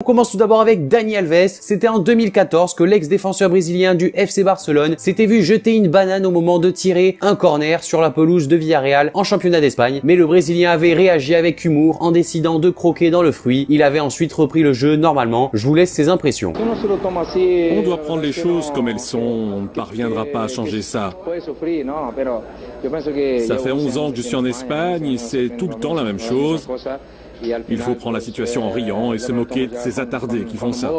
On commence tout d'abord avec Dani Alves. C'était en 2014 que l'ex-défenseur brésilien du FC Barcelone s'était vu jeter une banane au moment de tirer un corner sur la pelouse de Villarreal en championnat d'Espagne. Mais le Brésilien avait réagi avec humour en décidant de croquer dans le fruit. Il avait ensuite repris le jeu normalement. Je vous laisse ses impressions. On doit prendre les choses comme elles sont. On ne parviendra pas à changer ça. Ça fait 11 ans que je suis en Espagne, c'est tout le temps la même chose. Il faut prendre la situation en riant et se moquer de ces attardés qui font ça.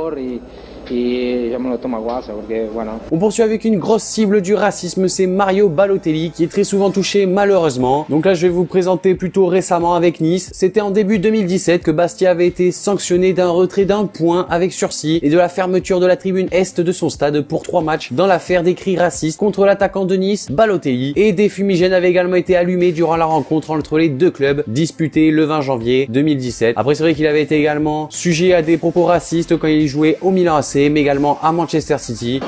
On poursuit avec une grosse cible du racisme, c'est Mario Balotelli qui est très souvent touché malheureusement. Donc là je vais vous présenter plutôt récemment avec Nice. C'était en début 2017 que Bastia avait été sanctionné d'un retrait d'un point avec sursis et de la fermeture de la tribune est de son stade pour 3 matchs dans l'affaire des cris racistes contre l'attaquant de Nice, Balotelli. Et des fumigènes avaient également été allumés durant la rencontre entre les deux clubs disputée le 20 janvier 2017. Après c'est vrai qu'il avait été également sujet à des propos racistes quand il jouait au Milan AC, mais également à Manchester City.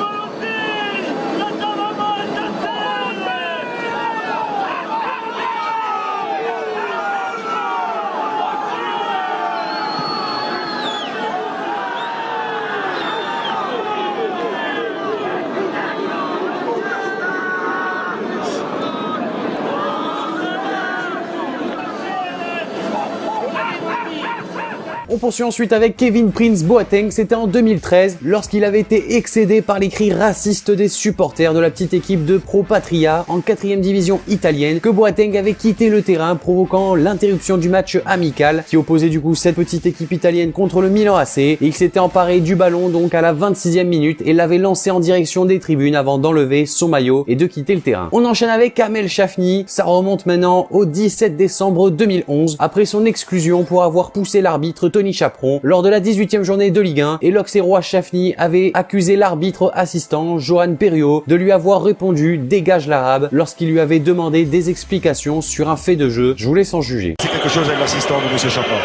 On poursuit ensuite avec Kevin Prince Boateng, c'était en 2013 lorsqu'il avait été excédé par les cris racistes des supporters de la petite équipe de Pro Patria en 4e division italienne que Boateng avait quitté le terrain provoquant l'interruption du match amical qui opposait du coup cette petite équipe italienne contre le Milan AC et il s'était emparé du ballon donc à la 26e minute et l'avait lancé en direction des tribunes avant d'enlever son maillot et de quitter le terrain. On enchaîne avec Kamel Chafni, ça remonte maintenant au 17 décembre 2011 après son exclusion pour avoir poussé l'arbitre Tony Chaperon lors de la 18e journée de Ligue 1 et l'Auxerrois Chafni avait accusé l'arbitre assistant Johan Perriot de lui avoir répondu dégage l'arabe lorsqu'il lui avait demandé des explications sur un fait de jeu. Je vous laisse en juger. C'est quelque chose avec l'assistant de M. Chaperon.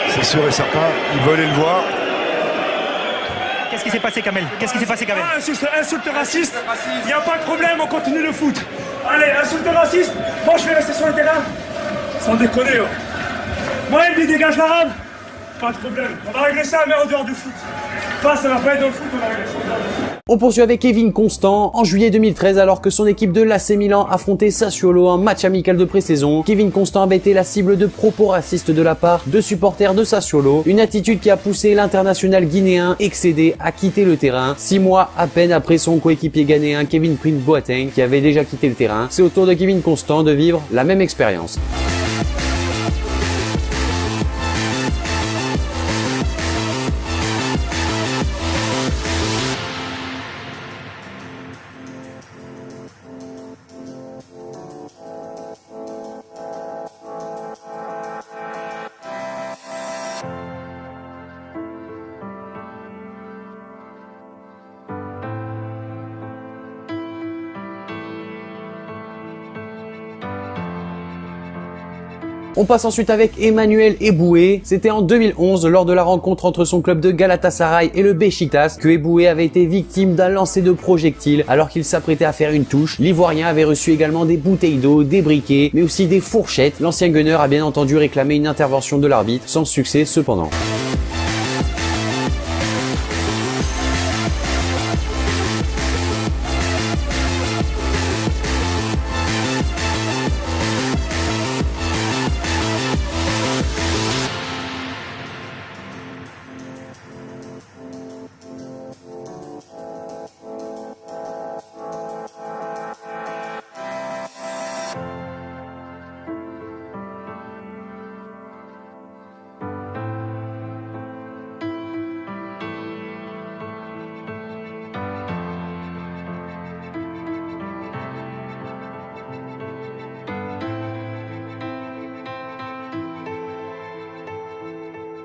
C'est sûr et certain, il veut aller le voir. Qu'est-ce qui s'est passé, Kamel? Qu'est-ce qui s'est passé, Kamel? Insulte raciste, il n'y a pas de problème, on continue le foot. Allez, insulte raciste, moi je vais rester sur le terrain. Sans déconner. Moi il me dit dégage l'arabe. Pas de problème, on va régler ça mais en dehors du foot. Enfin, ça va pas être dans le foot, on va régler ça en dehors du foot. On poursuit avec Kevin Constant. En juillet 2013, alors que son équipe de l'AC Milan affrontait Sassuolo en match amical de pré-saison, Kevin Constant avait été la cible de propos racistes de la part de supporters de Sassuolo. Une attitude qui a poussé l'international guinéen excédé à quitter le terrain 6 mois à peine après son coéquipier ghanéen Kevin Prince Boateng qui avait déjà quitté le terrain. C'est au tour de Kevin Constant de vivre la même expérience. On passe ensuite avec Emmanuel Eboué. C'était en 2011 lors de la rencontre entre son club de Galatasaray et le Beşiktaş que Eboué avait été victime d'un lancer de projectiles alors qu'il s'apprêtait à faire une touche. L'Ivoirien avait reçu également des bouteilles d'eau, des briquets, mais aussi des fourchettes. L'ancien gunner a bien entendu réclamé une intervention de l'arbitre, sans succès cependant.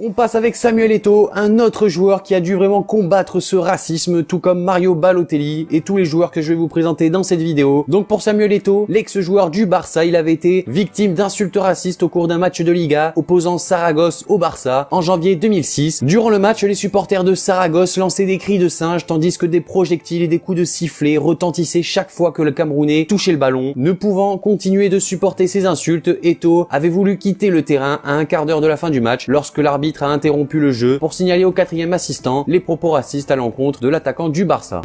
On passe avec Samuel Eto'o, un autre joueur qui a dû vraiment combattre ce racisme, tout comme Mario Balotelli et tous les joueurs que je vais vous présenter dans cette vidéo. Donc pour Samuel Eto'o, l'ex-joueur du Barça, il avait été victime d'insultes racistes au cours d'un match de Liga opposant Saragosse au Barça en janvier 2006. Durant le match, les supporters de Saragosse lançaient des cris de singe tandis que des projectiles et des coups de sifflet retentissaient chaque fois que le Camerounais touchait le ballon. Ne pouvant continuer de supporter ces insultes, Eto'o avait voulu quitter le terrain à un quart d'heure de la fin du match lorsque l'arbitre l'arbitre a interrompu le jeu pour signaler au 4e assistant les propos racistes à l'encontre de l'attaquant du Barça.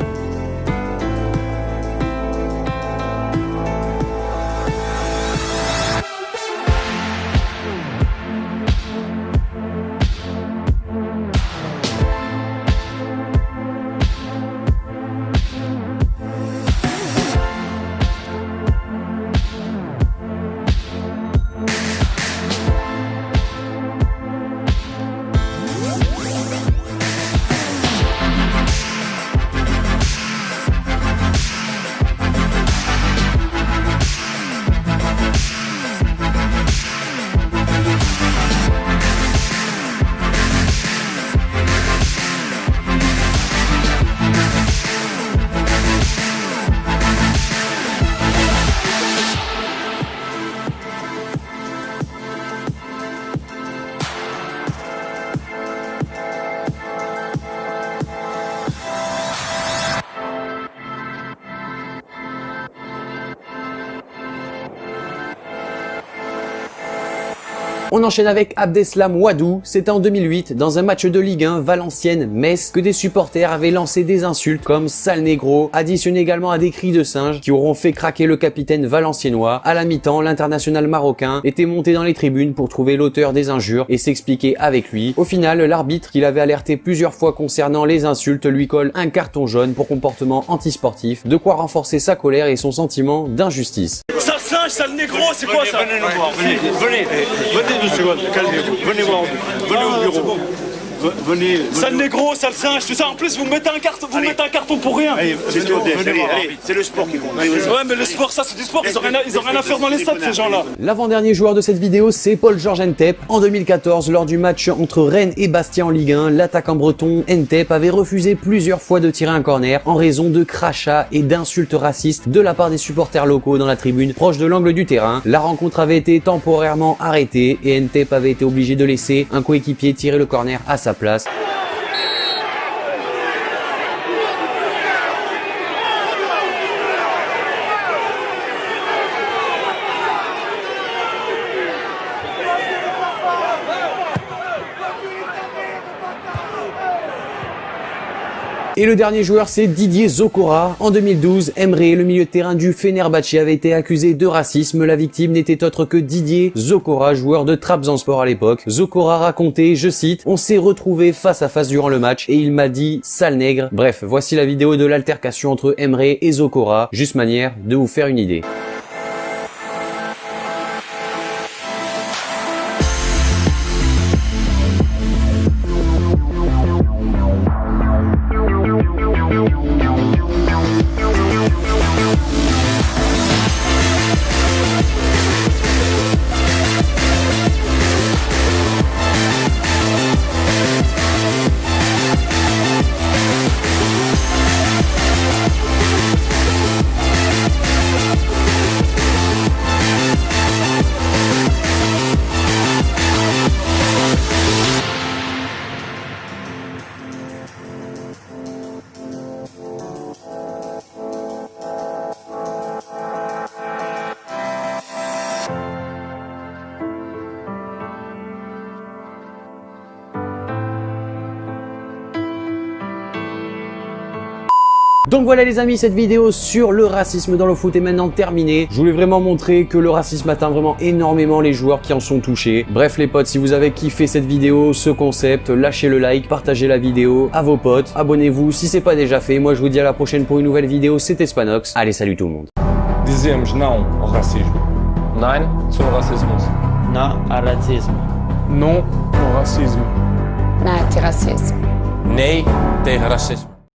On enchaîne avec Abdeslam Ouadou. C'était en 2008, dans un match de Ligue 1 Valenciennes-Metz, que des supporters avaient lancé des insultes comme sale négro, additionné également à des cris de singe qui auront fait craquer le capitaine valenciennois. À la mi-temps, l'international marocain était monté dans les tribunes pour trouver l'auteur des injures et s'expliquer avec lui. Au final, l'arbitre, qui l'avait alerté plusieurs fois concernant les insultes, lui colle un carton jaune pour comportement antisportif, de quoi renforcer sa colère et son sentiment d'injustice. Sale singe, sale négro, c'est quoi ça? Venez nous voir, venez 2 secondes, calmez-vous, venez voir, venez au bureau. Venez. Sale négro, sale singe, tout ça. En plus, vous me mettez un carton pour rien. Allez, c'est le sport qui compte. Ouais, mais le sport, ça, c'est du sport. Ils ont rien à faire dans les stades, ces gens-là. L'avant-dernier joueur de cette vidéo, c'est Paul-Georges Ntep. En 2014, lors du match entre Rennes et Bastia en Ligue 1, l'attaquant breton Ntep avait refusé plusieurs fois de tirer un corner en raison de crachats et d'insultes racistes de la part des supporters locaux dans la tribune proche de l'angle du terrain. La rencontre avait été temporairement arrêtée et Ntep avait été obligé de laisser un coéquipier tirer le corner à sa place. Et le dernier joueur, c'est Didier Zokora. En 2012, Emre, le milieu de terrain du Fenerbahçe, avait été accusé de racisme. La victime n'était autre que Didier Zokora, joueur de Trabzonspor à l'époque. Zokora racontait, je cite, « On s'est retrouvés face à face durant le match et il m'a dit « sale nègre ». Bref, voici la vidéo de l'altercation entre Emre et Zokora, juste manière de vous faire une idée. Donc voilà les amis, cette vidéo sur le racisme dans le foot est maintenant terminée. Je voulais vraiment montrer que le racisme atteint vraiment énormément les joueurs qui en sont touchés. Bref les potes, si vous avez kiffé cette vidéo, ce concept, lâchez le like, partagez la vidéo à vos potes, abonnez-vous si c'est pas déjà fait. Moi je vous dis à la prochaine pour une nouvelle vidéo, c'était Spanox. Allez, salut tout le monde. Dizemos não ao racismo. Nein zum Rassismus. Não ao racismo. Non au racisme. Nein, racisme. Nee tegen racisme.